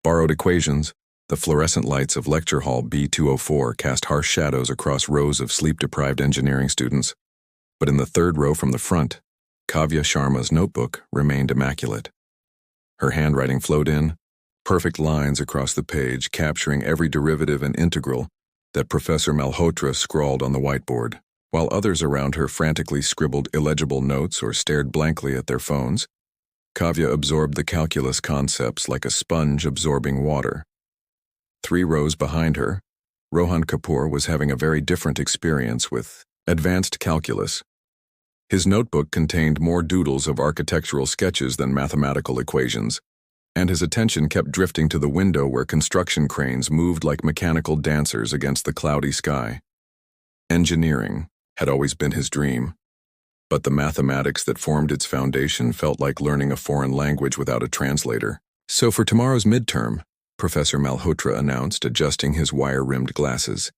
Borrowed equations, the fluorescent lights of lecture hall B204 cast harsh shadows across rows of sleep-deprived engineering students. But in the third row from the front, Kavya Sharma's notebook remained immaculate. Her handwriting flowed in, perfect lines across the page capturing every derivative and integral that Professor Malhotra scrawled on the whiteboard, while others around her frantically scribbled illegible notes or stared blankly at their phones. Kavya absorbed the calculus concepts like a sponge absorbing water. 3 rows behind her, Rohan Kapoor was having a very different experience with advanced calculus. His notebook contained more doodles of architectural sketches than mathematical equations, and his attention kept drifting to the window where construction cranes moved like mechanical dancers against the cloudy sky. Engineering had always been his dream, but the mathematics that formed its foundation felt like learning a foreign language without a translator. So for tomorrow's midterm, Professor Malhotra announced, adjusting his wire-rimmed glasses,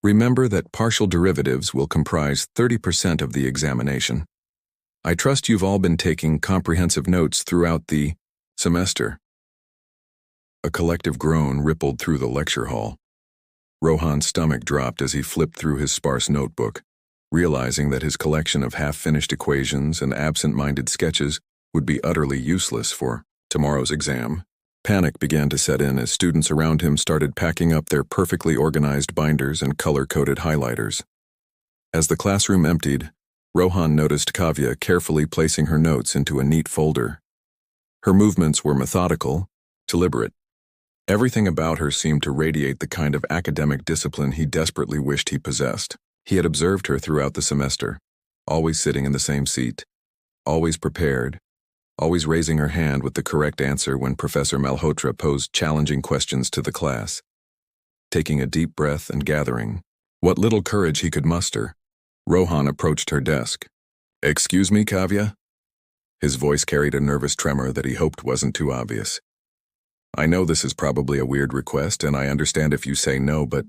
remember that partial derivatives will comprise 30% of the examination. I trust you've all been taking comprehensive notes throughout the semester. A collective groan rippled through the lecture hall. Rohan's stomach dropped as he flipped through his sparse notebook, realizing that his collection of half-finished equations and absent-minded sketches would be utterly useless for tomorrow's exam. Panic began to set in as students around him started packing up their perfectly organized binders and color-coded highlighters. As the classroom emptied, Rohan noticed Kavya carefully placing her notes into a neat folder. Her movements were methodical, deliberate. Everything about her seemed to radiate the kind of academic discipline he desperately wished he possessed. He had observed her throughout the semester, always sitting in the same seat, always prepared, always raising her hand with the correct answer when Professor Malhotra posed challenging questions to the class. Taking a deep breath and gathering what little courage he could muster, Rohan approached her desk. "Excuse me, Kavya?" His voice carried a nervous tremor that he hoped wasn't too obvious. "I know this is probably a weird request, and I understand if you say no, but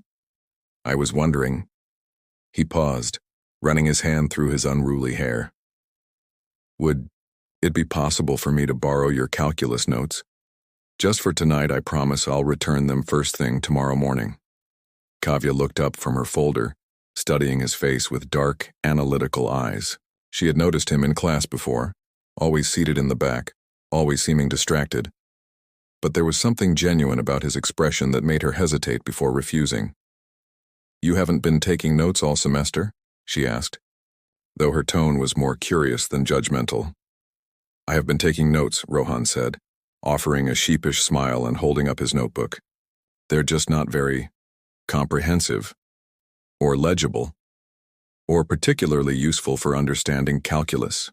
I was wondering." He paused, running his hand through his unruly hair. "Would it be possible for me to borrow your calculus notes? Just for tonight, I promise I'll return them first thing tomorrow morning." Kavya looked up from her folder, studying his face with dark, analytical eyes. She had noticed him in class before, always seated in the back, always seeming distracted. But there was something genuine about his expression that made her hesitate before refusing. "You haven't been taking notes all semester?" she asked, though her tone was more curious than judgmental. "I have been taking notes," Rohan said, offering a sheepish smile and holding up his notebook. "They're just not very comprehensive, or legible, or particularly useful for understanding calculus."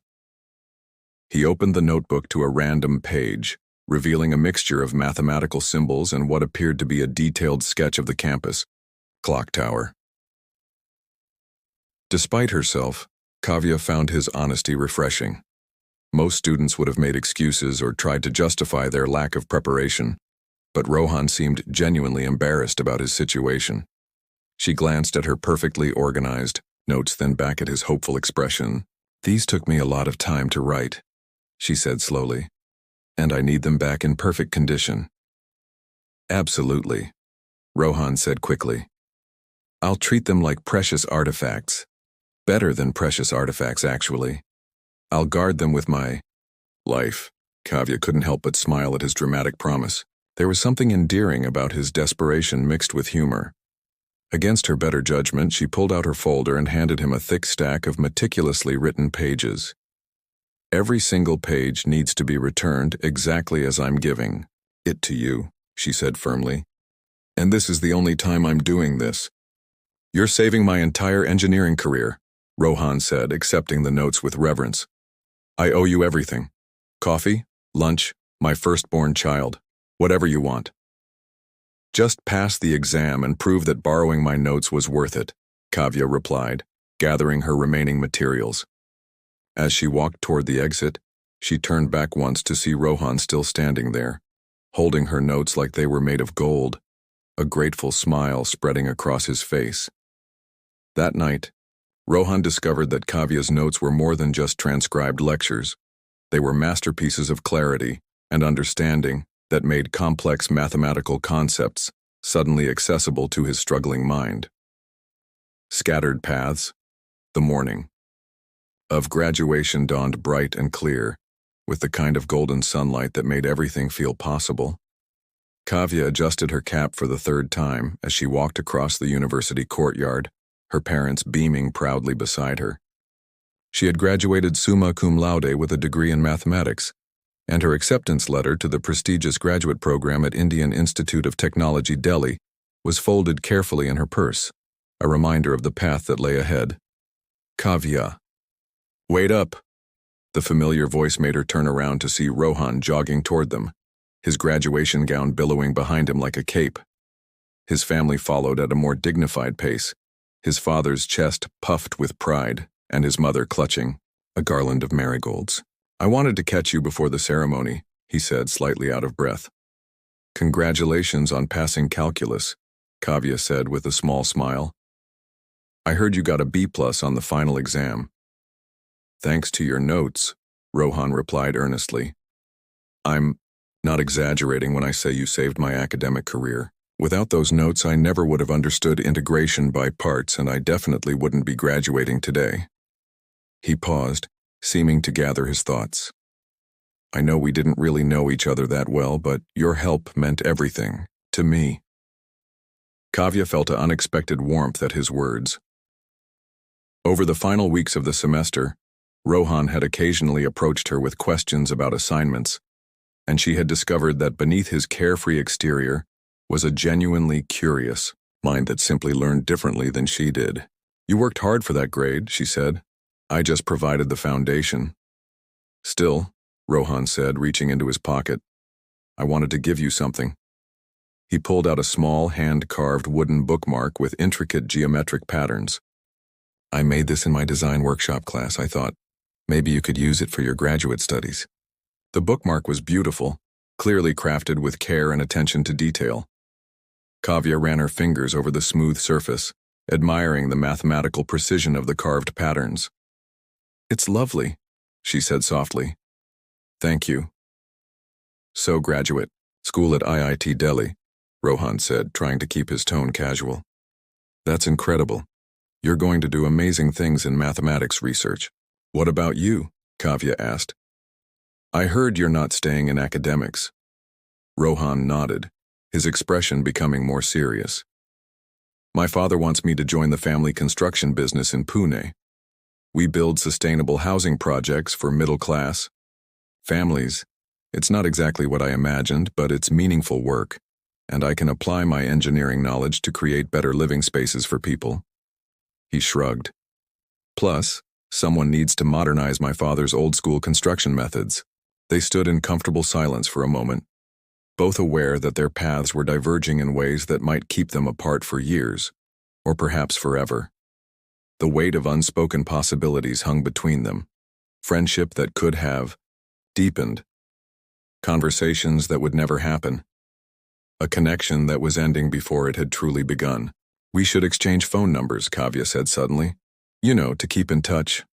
He opened the notebook to a random page, revealing a mixture of mathematical symbols and what appeared to be a detailed sketch of the campus clock tower. Despite herself, Kavya found his honesty refreshing. Most students would have made excuses or tried to justify their lack of preparation, but Rohan seemed genuinely embarrassed about his situation. She glanced at her perfectly organized notes, then back at his hopeful expression. "These took me a lot of time to write," she said slowly, "and I need them back in perfect condition." "Absolutely," Rohan said quickly. "I'll treat them like precious artifacts. Better than precious artifacts, actually. I'll guard them with my life." Kavya couldn't help but smile at his dramatic promise. There was something endearing about his desperation mixed with humor. Against her better judgment, she pulled out her folder and handed him a thick stack of meticulously written pages. "Every single page needs to be returned exactly as I'm giving it to you," she said firmly. "And this is the only time I'm doing this." "You're saving my entire engineering career," Rohan said, accepting the notes with reverence. "I owe you everything. Coffee, lunch, my firstborn child, whatever you want. Just pass the exam and prove that borrowing my notes was worth it," Kavya replied, gathering her remaining materials. As she walked toward the exit, she turned back once to see Rohan still standing there, holding her notes like they were made of gold, a grateful smile spreading across his face. That night, Rohan discovered that Kavya's notes were more than just transcribed lectures. They were masterpieces of clarity and understanding that made complex mathematical concepts suddenly accessible to his struggling mind. Scattered paths, the morning of graduation dawned bright and clear, with the kind of golden sunlight that made everything feel possible. Kavya adjusted her cap for the third time as she walked across the university courtyard, her parents beaming proudly beside her. She had graduated summa cum laude with a degree in mathematics, and her acceptance letter to the prestigious graduate program at Indian Institute of Technology, Delhi, was folded carefully in her purse, a reminder of the path that lay ahead. Kavya. Wait up! The familiar voice made her turn around to see Rohan jogging toward them, his graduation gown billowing behind him like a cape. His family followed at a more dignified pace, his father's chest puffed with pride and his mother clutching a garland of marigolds. I wanted to catch you before the ceremony, he said, slightly out of breath. Congratulations on passing calculus, Kavya said with a small smile. I heard you got a B+ on the final exam. Thanks to your notes, Rohan replied earnestly. I'm not exaggerating when I say you saved my academic career. Without those notes, I never would have understood integration by parts, and I definitely wouldn't be graduating today. He paused, seeming to gather his thoughts. I know we didn't really know each other that well, but your help meant everything, to me. Kavya felt an unexpected warmth at his words. Over the final weeks of the semester, Rohan had occasionally approached her with questions about assignments, and she had discovered that beneath his carefree exterior was a genuinely curious mind that simply learned differently than she did. You worked hard for that grade, she said. I just provided the foundation. Still, Rohan said, reaching into his pocket, I wanted to give you something. He pulled out a small, hand-carved wooden bookmark with intricate geometric patterns. I made this in my design workshop class, I thought. Maybe you could use it for your graduate studies. The bookmark was beautiful, clearly crafted with care and attention to detail. Kavya ran her fingers over the smooth surface, admiring the mathematical precision of the carved patterns. It's lovely, she said softly. Thank you. So, graduate, school at IIT Delhi, Rohan said, trying to keep his tone casual. That's incredible. You're going to do amazing things in mathematics research. What about you? Kavya asked. I heard you're not staying in academics. Rohan nodded, his expression becoming more serious. My father wants me to join the family construction business in Pune. We build sustainable housing projects for middle-class families. It's not exactly what I imagined, but it's meaningful work, and I can apply my engineering knowledge to create better living spaces for people. He shrugged. Plus, someone needs to modernize my father's old-school construction methods. They stood in comfortable silence for a moment, both aware that their paths were diverging in ways that might keep them apart for years, or perhaps forever. The weight of unspoken possibilities hung between them, friendship that could have deepened, conversations that would never happen, a connection that was ending before it had truly begun. We should exchange phone numbers, Kavya said suddenly. You know, to keep in touch.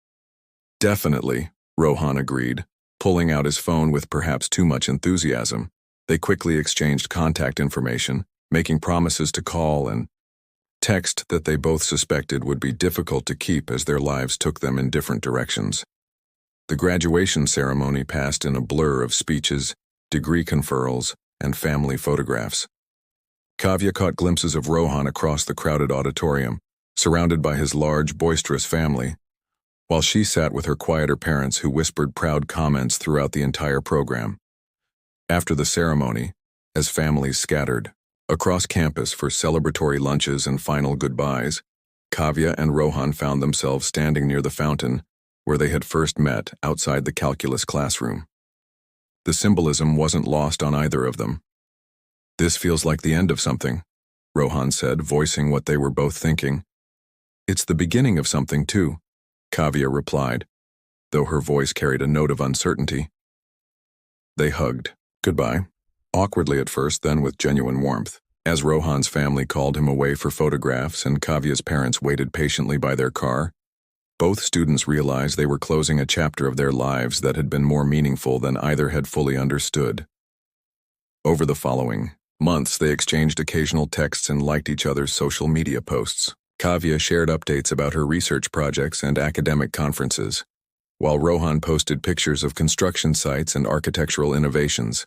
Definitely, Rohan agreed, pulling out his phone with perhaps too much enthusiasm. They quickly exchanged contact information, making promises to call and text that they both suspected would be difficult to keep as their lives took them in different directions. The graduation ceremony passed in a blur of speeches, degree conferrals, and family photographs. Kavya caught glimpses of Rohan across the crowded auditorium, surrounded by his large, boisterous family, while she sat with her quieter parents who whispered proud comments throughout the entire program. After the ceremony, as families scattered across campus for celebratory lunches and final goodbyes, Kavya and Rohan found themselves standing near the fountain where they had first met outside the calculus classroom. The symbolism wasn't lost on either of them. This feels like the end of something, Rohan said, voicing what they were both thinking. It's the beginning of something, too, Kavya replied, though her voice carried a note of uncertainty. They hugged. Goodbye. Awkwardly at first, then with genuine warmth. As Rohan's family called him away for photographs and Kavya's parents waited patiently by their car, both students realized they were closing a chapter of their lives that had been more meaningful than either had fully understood. Over the following months, they exchanged occasional texts and liked each other's social media posts. Kavya shared updates about her research projects and academic conferences, while Rohan posted pictures of construction sites and architectural innovations.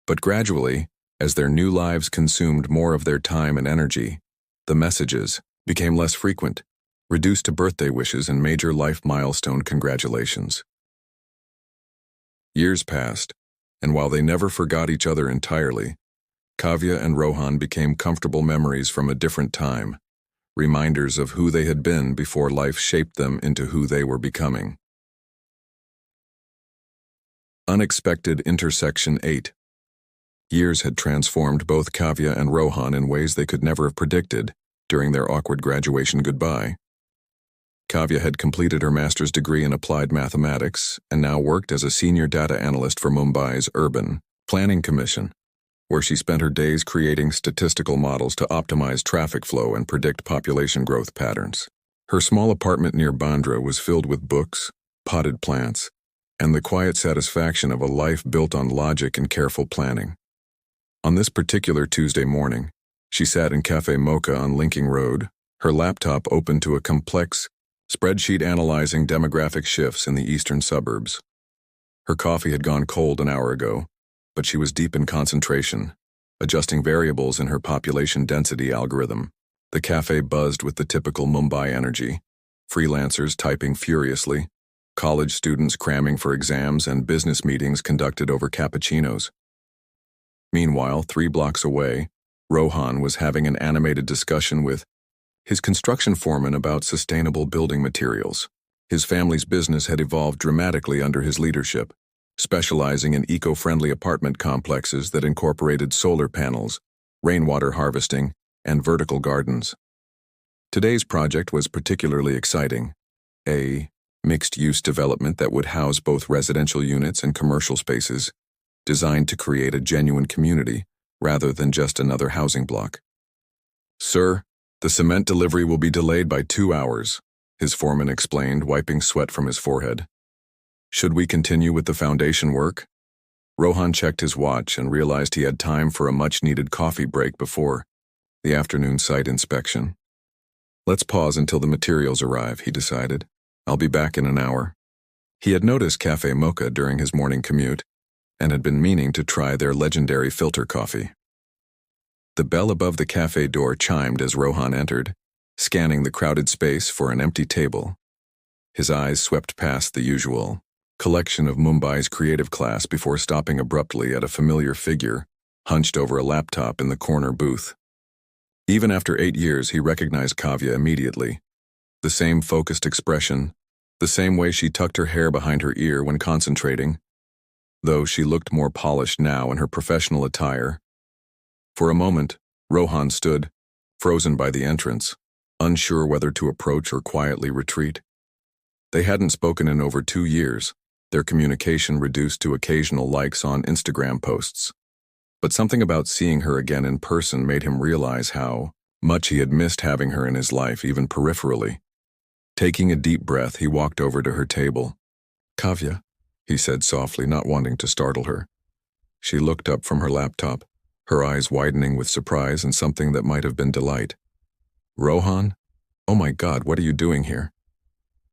But gradually, as their new lives consumed more of their time and energy, the messages became less frequent, reduced to birthday wishes and major life milestone congratulations. Years passed, and while they never forgot each other entirely, Kavya and Rohan became comfortable memories from a different time, reminders of who they had been before life shaped them into who they were becoming. Unexpected Intersection 8. Years had transformed both Kavya and Rohan in ways they could never have predicted during their awkward graduation goodbye. Kavya had completed her master's degree in applied mathematics and now worked as a senior data analyst for Mumbai's Urban Planning Commission, where she spent her days creating statistical models to optimize traffic flow and predict population growth patterns. Her small apartment near Bandra was filled with books, potted plants, and the quiet satisfaction of a life built on logic and careful planning. On this particular Tuesday morning, she sat in Cafe Mocha on Linking Road, her laptop open to a complex spreadsheet analyzing demographic shifts in the eastern suburbs. Her coffee had gone cold an hour ago, but she was deep in concentration, adjusting variables in her population density algorithm. The cafe buzzed with the typical Mumbai energy, freelancers typing furiously, college students cramming for exams, and business meetings conducted over cappuccinos. Meanwhile, 3 blocks away, Rohan was having an animated discussion with his construction foreman about sustainable building materials. His family's business had evolved dramatically under his leadership, specializing in eco-friendly apartment complexes that incorporated solar panels, rainwater harvesting, and vertical gardens. Today's project was particularly exciting, a mixed-use development that would house both residential units and commercial spaces, designed to create a genuine community rather than just another housing block. "Sir, the cement delivery will be delayed by 2 hours," his foreman explained, wiping sweat from his forehead. "Should we continue with the foundation work?" Rohan checked his watch and realized he had time for a much-needed coffee break before the afternoon site inspection. "Let's pause until the materials arrive," he decided. "I'll be back in an hour." He had noticed Cafe Mocha during his morning commute and had been meaning to try their legendary filter coffee. The bell above the cafe door chimed as Rohan entered, scanning the crowded space for an empty table. His eyes swept past the usual collection of Mumbai's creative class before stopping abruptly at a familiar figure hunched over a laptop in the corner booth. Even after 8 years, he recognized Kavya immediately. The same focused expression, the same way she tucked her hair behind her ear when concentrating, though she looked more polished now in her professional attire. For a moment, Rohan stood, frozen by the entrance, unsure whether to approach or quietly retreat. They hadn't spoken in over 2 years, their communication reduced to occasional likes on Instagram posts. But something about seeing her again in person made him realize how much he had missed having her in his life, even peripherally. Taking a deep breath, he walked over to her table. "Kavya," he said softly, not wanting to startle her. She looked up from her laptop, her eyes widening with surprise and something that might have been delight. "Rohan? Oh my God, what are you doing here?"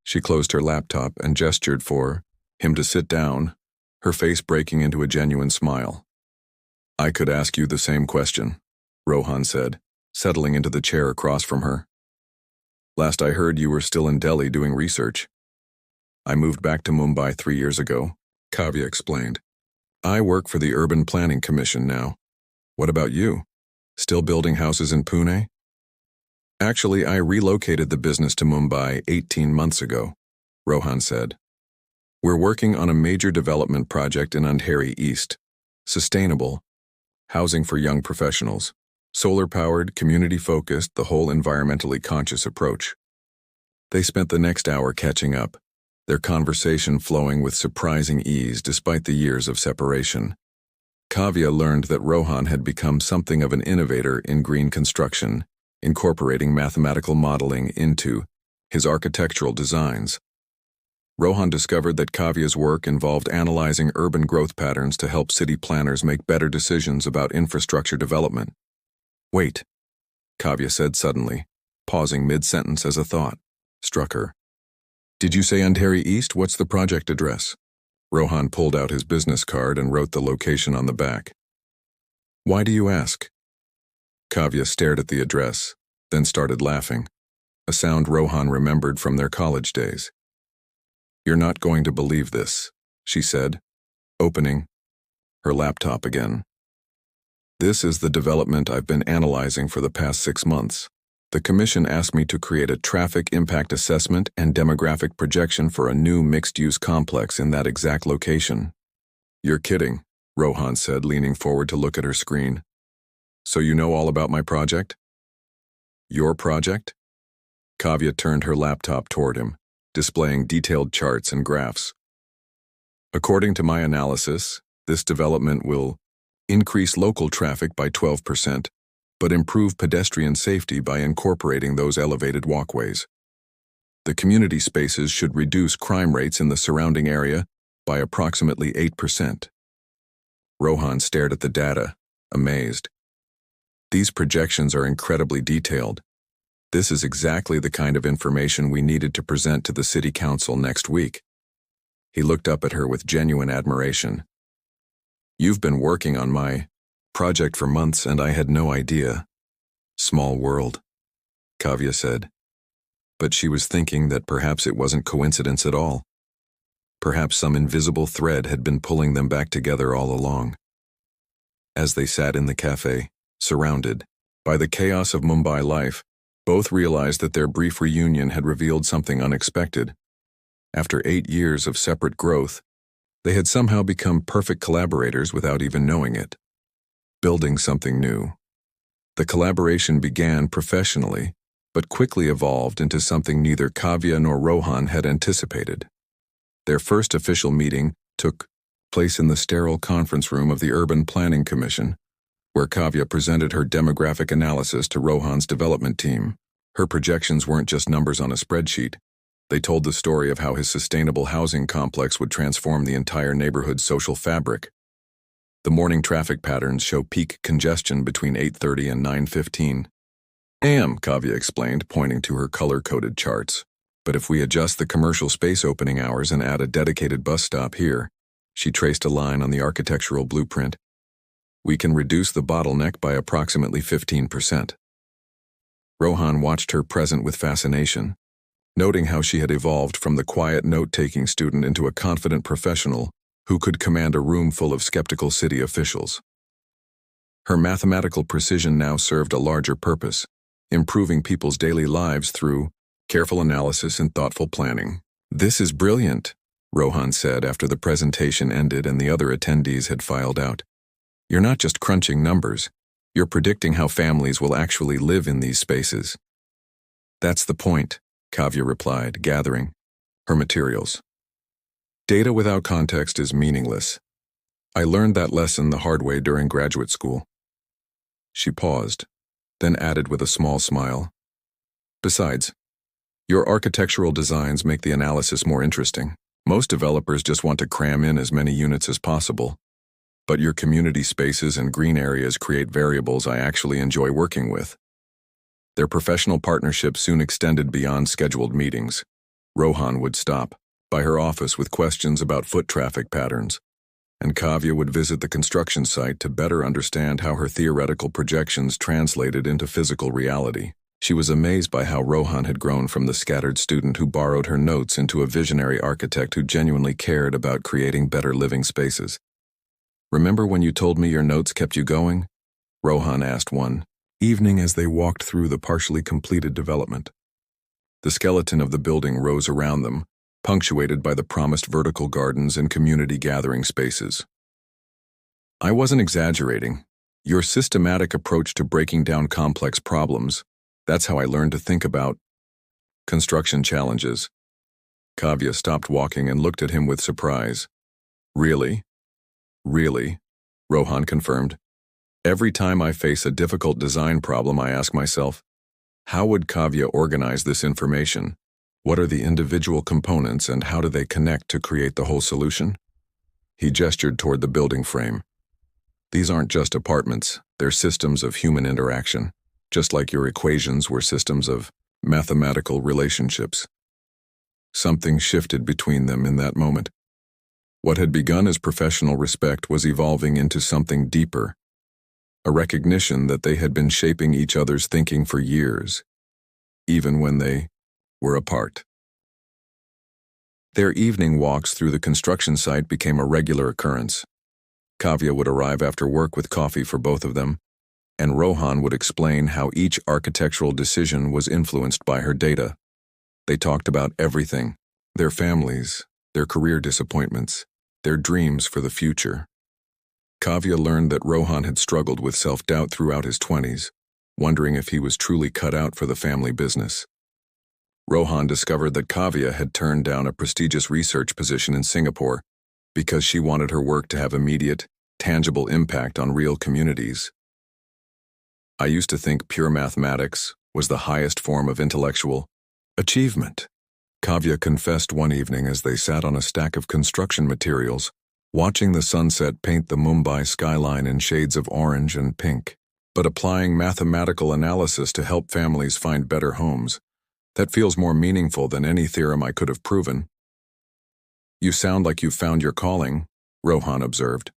She closed her laptop and gestured for him to sit down, her face breaking into a genuine smile. "I could ask you the same question," Rohan said, settling into the chair across from her. "Last I heard, you were still in Delhi doing research." "I moved back to Mumbai 3 years ago," Kavya explained. "I work for the Urban Planning Commission now. What about you? Still building houses in Pune?" "Actually, I relocated the business to Mumbai 18 months ago," Rohan said. "We're working on a major development project in Andheri East. Sustainable. Housing for young professionals. Solar-powered, community-focused, the whole environmentally conscious approach." They spent the next hour catching up, their conversation flowing with surprising ease despite the years of separation. Kavya learned that Rohan had become something of an innovator in green construction, incorporating mathematical modeling into his architectural designs. Rohan discovered that Kavya's work involved analyzing urban growth patterns to help city planners make better decisions about infrastructure development. Wait, Kavya said suddenly, pausing mid-sentence as a thought struck her. Did you say Andheri East? What's the project address? Rohan pulled out his business card and wrote the location on the back. Why do you ask? Kavya stared at the address, then started laughing, a sound Rohan remembered from their college days. You're not going to believe this, she said, opening her laptop again. This is the development I've been analyzing for the past 6 months. The commission asked me to create a traffic impact assessment and demographic projection for a new mixed-use complex in that exact location. You're kidding, Rohan said, leaning forward to look at her screen. So you know all about my project? Your project? Kavya turned her laptop toward him, displaying detailed charts and graphs. According to my analysis, this development will increase local traffic by 12%, but improve pedestrian safety by incorporating those elevated walkways. The community spaces should reduce crime rates in the surrounding area by approximately 8%. Rohan stared at the data, amazed. These projections are incredibly detailed. This is exactly the kind of information we needed to present to the city council next week. He looked up at her with genuine admiration. You've been working on my project for months and I had no idea. Small world, Kavya said. But she was thinking that perhaps it wasn't coincidence at all. Perhaps some invisible thread had been pulling them back together all along. As they sat in the cafe, surrounded by the chaos of Mumbai life, both realized that their brief reunion had revealed something unexpected. After 8 years of separate growth, they had somehow become perfect collaborators without even knowing it. Building something new. The collaboration began professionally, but quickly evolved into something neither Kavya nor Rohan had anticipated. Their first official meeting took place in the sterile conference room of the Urban Planning Commission, where Kavya presented her demographic analysis to Rohan's development team. Her projections weren't just numbers on a spreadsheet. They told the story of how his sustainable housing complex would transform the entire neighborhood's social fabric. The morning traffic patterns show peak congestion between 8:30 and 9:15 a.m., Kavya explained, pointing to her color-coded charts. But if we adjust the commercial space opening hours and add a dedicated bus stop here, she traced a line on the architectural blueprint, we can reduce the bottleneck by approximately 15%. Rohan watched her present with fascination, noting how she had evolved from the quiet note-taking student into a confident professional who could command a room full of skeptical city officials. Her mathematical precision now served a larger purpose, improving people's daily lives through careful analysis and thoughtful planning. This is brilliant, Rohan said after the presentation ended and the other attendees had filed out. You're not just crunching numbers, you're predicting how families will actually live in these spaces. That's the point, Kavya replied, gathering her materials. Data without context is meaningless. I learned that lesson the hard way during graduate school. She paused, then added with a small smile. Besides, your architectural designs make the analysis more interesting. Most developers just want to cram in as many units as possible. But your community spaces and green areas create variables I actually enjoy working with. Their professional partnership soon extended beyond scheduled meetings. Rohan would stop by her office with questions about foot traffic patterns, and Kavya would visit the construction site to better understand how her theoretical projections translated into physical reality. She was amazed by how Rohan had grown from the scattered student who borrowed her notes into a visionary architect who genuinely cared about creating better living spaces. Remember when you told me your notes kept you going? Rohan asked one evening as they walked through the partially completed development. The skeleton of the building rose around them, punctuated by the promised vertical gardens and community gathering spaces. I wasn't exaggerating. Your systematic approach to breaking down complex problems, that's how I learned to think about construction challenges. Kavya stopped walking and looked at him with surprise. Really? Really? Rohan confirmed. Every time I face a difficult design problem, I ask myself, how would Kavya organize this information? What are the individual components and how do they connect to create the whole solution? He gestured toward the building frame. These aren't just apartments, they're systems of human interaction, just like your equations were systems of mathematical relationships. Something shifted between them in that moment. What had begun as professional respect was evolving into something deeper, a recognition that they had been shaping each other's thinking for years, even when they were apart. Their evening walks through the construction site became a regular occurrence. Kavya would arrive after work with coffee for both of them, and Rohan would explain how each architectural decision was influenced by her data. They talked about everything, their families, their career disappointments, their dreams for the future. Kavya learned that Rohan had struggled with self-doubt throughout his 20s, wondering if he was truly cut out for the family business. Rohan discovered that Kavya had turned down a prestigious research position in Singapore because she wanted her work to have immediate, tangible impact on real communities. I used to think pure mathematics was the highest form of intellectual achievement, Kavya confessed one evening as they sat on a stack of construction materials, watching the sunset paint the Mumbai skyline in shades of orange and pink. But applying mathematical analysis to help families find better homes, that feels more meaningful than any theorem I could have proven. You sound like you've found your calling, Rohan observed.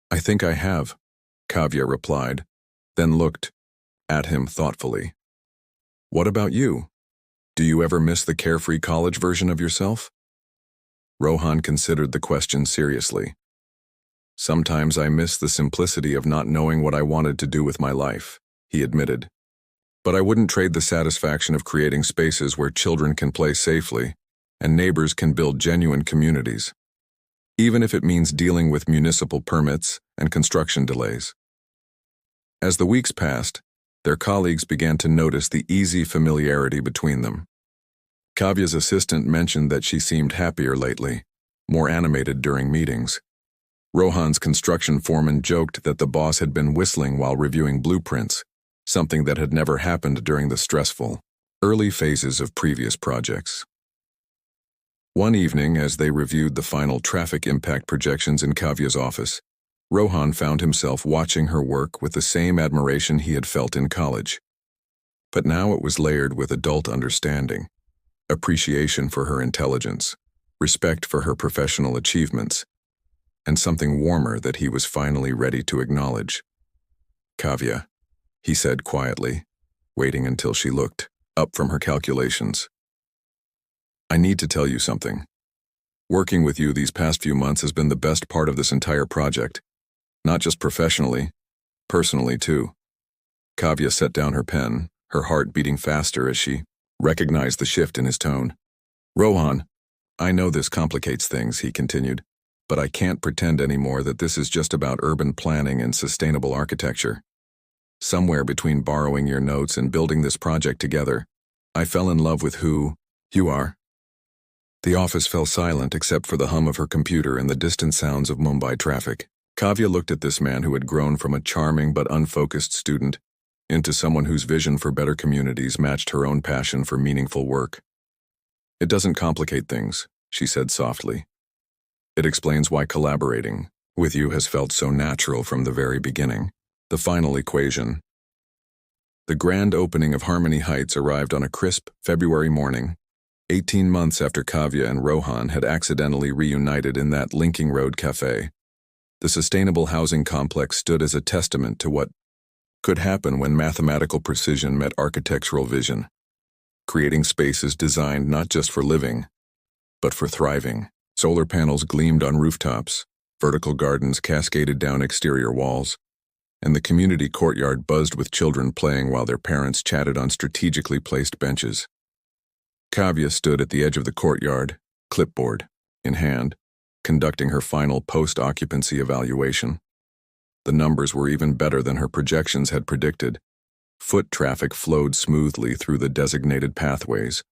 I think I have, Kavya replied, then looked at him thoughtfully. What about you? Do you ever miss the carefree college version of yourself? Rohan considered the question seriously. Sometimes I miss the simplicity of not knowing what I wanted to do with my life, he admitted. But I wouldn't trade the satisfaction of creating spaces where children can play safely and neighbors can build genuine communities, even if it means dealing with municipal permits and construction delays. As the weeks passed, their colleagues began to notice the easy familiarity between them. Kavya's assistant mentioned that she seemed happier lately, more animated during meetings. Rohan's construction foreman joked that the boss had been whistling while reviewing blueprints, something that had never happened during the stressful, early phases of previous projects. One evening, as they reviewed the final traffic impact projections in Kavya's office, Rohan found himself watching her work with the same admiration he had felt in college. But now it was layered with adult understanding, appreciation for her intelligence, respect for her professional achievements, and something warmer that he was finally ready to acknowledge. Kavya, he said quietly, waiting until she looked up from her calculations. I need to tell you something. Working with you these past few months has been the best part of this entire project. Not just professionally, personally too. Kavya set down her pen, her heart beating faster as she recognized the shift in his tone. Rohan, I know this complicates things, he continued, but I can't pretend anymore that this is just about urban planning and sustainable architecture. Somewhere between borrowing your notes and building this project together, I fell in love with who you are. The office fell silent except for the hum of her computer and the distant sounds of Mumbai traffic. Kavya looked at this man who had grown from a charming but unfocused student into someone whose vision for better communities matched her own passion for meaningful work. It doesn't complicate things, she said softly. It explains why collaborating with you has felt so natural from the very beginning. The final equation. The grand opening of Harmony Heights arrived on a crisp February morning, 18 months after Kavya and Rohan had accidentally reunited in that Linking Road cafe. The sustainable housing complex stood as a testament to what could happen when mathematical precision met architectural vision, creating spaces designed not just for living, but for thriving. Solar panels gleamed on rooftops, vertical gardens cascaded down exterior walls, and the community courtyard buzzed with children playing while their parents chatted on strategically placed benches. Kavya stood at the edge of the courtyard, clipboard in hand, conducting her final post-occupancy evaluation. The numbers were even better than her projections had predicted. Foot traffic flowed smoothly through the designated pathways.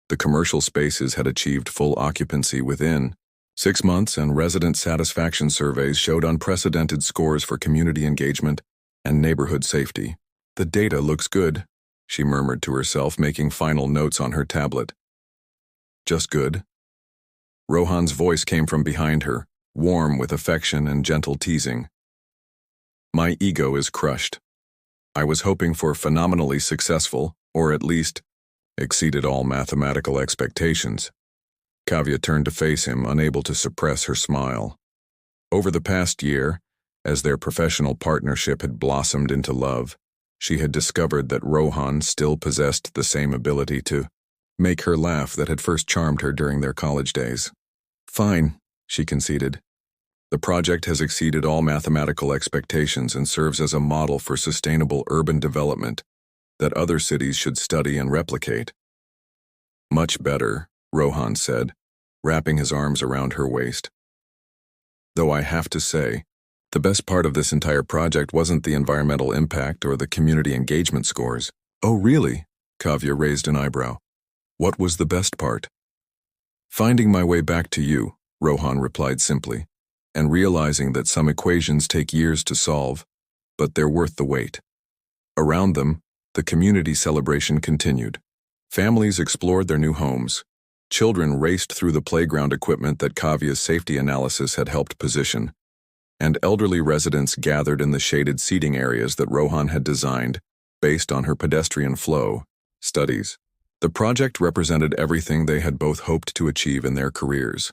The commercial spaces had achieved full occupancy within 6 months, and resident satisfaction surveys showed unprecedented scores for community engagement and neighborhood safety. The data looks good, she murmured to herself, making final notes on her tablet. Just good. Rohan's voice came from behind her, warm with affection and gentle teasing. My ego is crushed. I was hoping for phenomenally successful, or at least exceeded all mathematical expectations. Kavya turned to face him, unable to suppress her smile. Over the past year, as their professional partnership had blossomed into love, she had discovered that Rohan still possessed the same ability to make her laugh that had first charmed her during their college days. Fine, she conceded. The project has exceeded all mathematical expectations and serves as a model for sustainable urban development that other cities should study and replicate. Much better, Rohan said, wrapping his arms around her waist. Though I have to say, the best part of this entire project wasn't the environmental impact or the community engagement scores. Oh, really? Kavya raised an eyebrow. What was the best part? Finding my way back to you, Rohan replied simply, and realizing that some equations take years to solve, but they're worth the wait. Around them, the community celebration continued. Families explored their new homes. Children raced through the playground equipment that Kavya's safety analysis had helped position, and elderly residents gathered in the shaded seating areas that Rohan had designed based on her pedestrian flow studies. The project represented everything they had both hoped to achieve in their careers.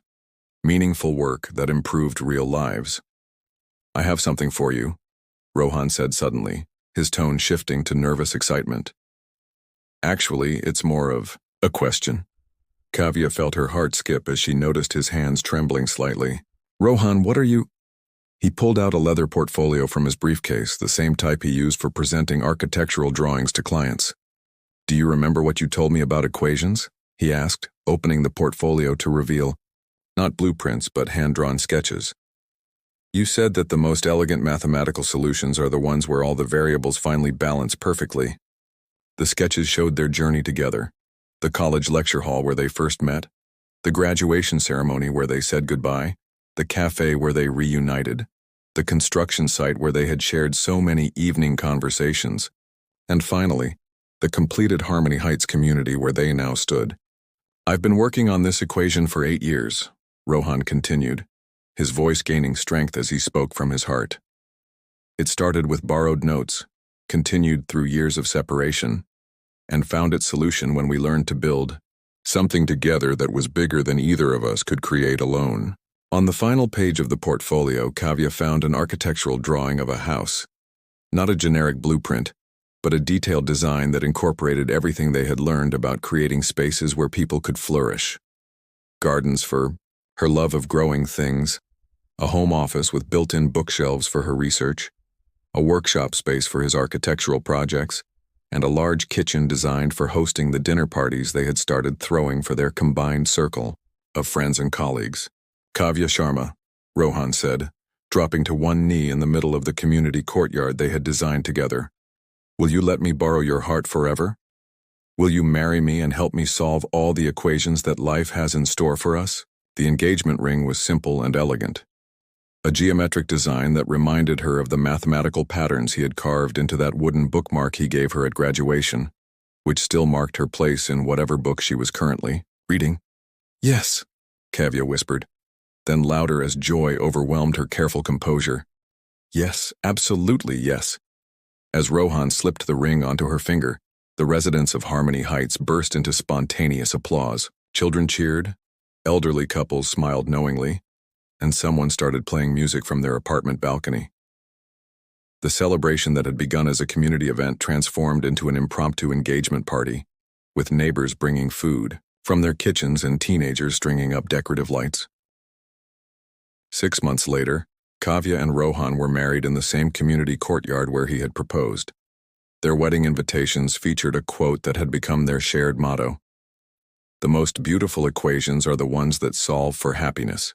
Meaningful work that improved real lives. I have something for you, Rohan said suddenly, his tone shifting to nervous excitement. Actually, it's more of a question. Kavya felt her heart skip as she noticed his hands trembling slightly. Rohan, what are you? He pulled out a leather portfolio from his briefcase, the same type he used for presenting architectural drawings to clients. Do you remember what you told me about equations? He asked, opening the portfolio to reveal not blueprints, but hand-drawn sketches. You said that the most elegant mathematical solutions are the ones where all the variables finally balance perfectly. The sketches showed their journey together, the college lecture hall where they first met, the graduation ceremony where they said goodbye, the cafe where they reunited, the construction site where they had shared so many evening conversations, and finally, the completed Harmony Heights community where they now stood. I've been working on this equation for 8 years, Rohan continued, his voice gaining strength as he spoke from his heart. It started with borrowed notes, continued through years of separation, and found its solution when we learned to build something together that was bigger than either of us could create alone. On the final page of the portfolio, Kavya found an architectural drawing of a house. Not a generic blueprint, but a detailed design that incorporated everything they had learned about creating spaces where people could flourish. Gardens for her love of growing things, a home office with built-in bookshelves for her research, a workshop space for his architectural projects, and a large kitchen designed for hosting the dinner parties they had started throwing for their combined circle of friends and colleagues. Kavya Sharma, Rohan said, dropping to one knee in the middle of the community courtyard they had designed together. Will you let me borrow your heart forever? Will you marry me and help me solve all the equations that life has in store for us? The engagement ring was simple and elegant. A geometric design that reminded her of the mathematical patterns he had carved into that wooden bookmark he gave her at graduation, which still marked her place in whatever book she was currently reading. Yes, Kavya whispered, then louder as joy overwhelmed her careful composure. Yes, absolutely yes. As Rohan slipped the ring onto her finger, the residents of Harmony Heights burst into spontaneous applause. Children cheered, elderly couples smiled knowingly, and someone started playing music from their apartment balcony. The celebration that had begun as a community event transformed into an impromptu engagement party, with neighbors bringing food from their kitchens and teenagers stringing up decorative lights. 6 months later, Kavya and Rohan were married in the same community courtyard where he had proposed. Their wedding invitations featured a quote that had become their shared motto. The most beautiful equations are the ones that solve for happiness.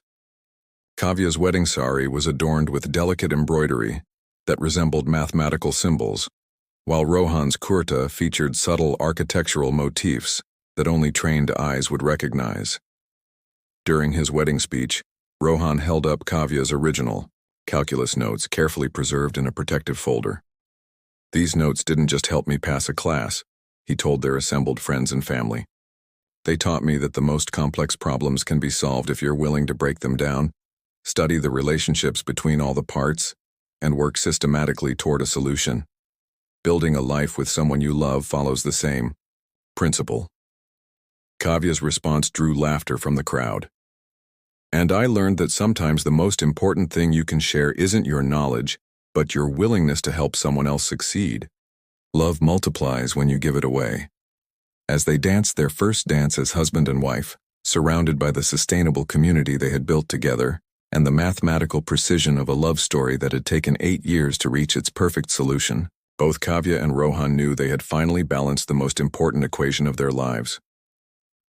Kavya's wedding sari was adorned with delicate embroidery that resembled mathematical symbols, while Rohan's kurta featured subtle architectural motifs that only trained eyes would recognize. During his wedding speech, Rohan held up Kavya's original calculus notes carefully preserved in a protective folder. These notes didn't just help me pass a class, he told their assembled friends and family. They taught me that the most complex problems can be solved if you're willing to break them down, study the relationships between all the parts, and work systematically toward a solution. Building a life with someone you love follows the same principle. Kavya's response drew laughter from the crowd. And I learned that sometimes the most important thing you can share isn't your knowledge, but your willingness to help someone else succeed. Love multiplies when you give it away. As they danced their first dance as husband and wife, surrounded by the sustainable community they had built together, and the mathematical precision of a love story that had taken 8 years to reach its perfect solution, both Kavya and Rohan knew they had finally balanced the most important equation of their lives.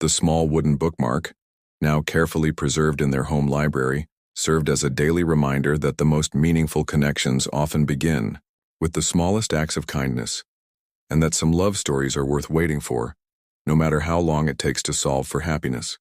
The small wooden bookmark, now carefully preserved in their home library, served as a daily reminder that the most meaningful connections often begin with the smallest acts of kindness, and that some love stories are worth waiting for, no matter how long it takes to solve for happiness.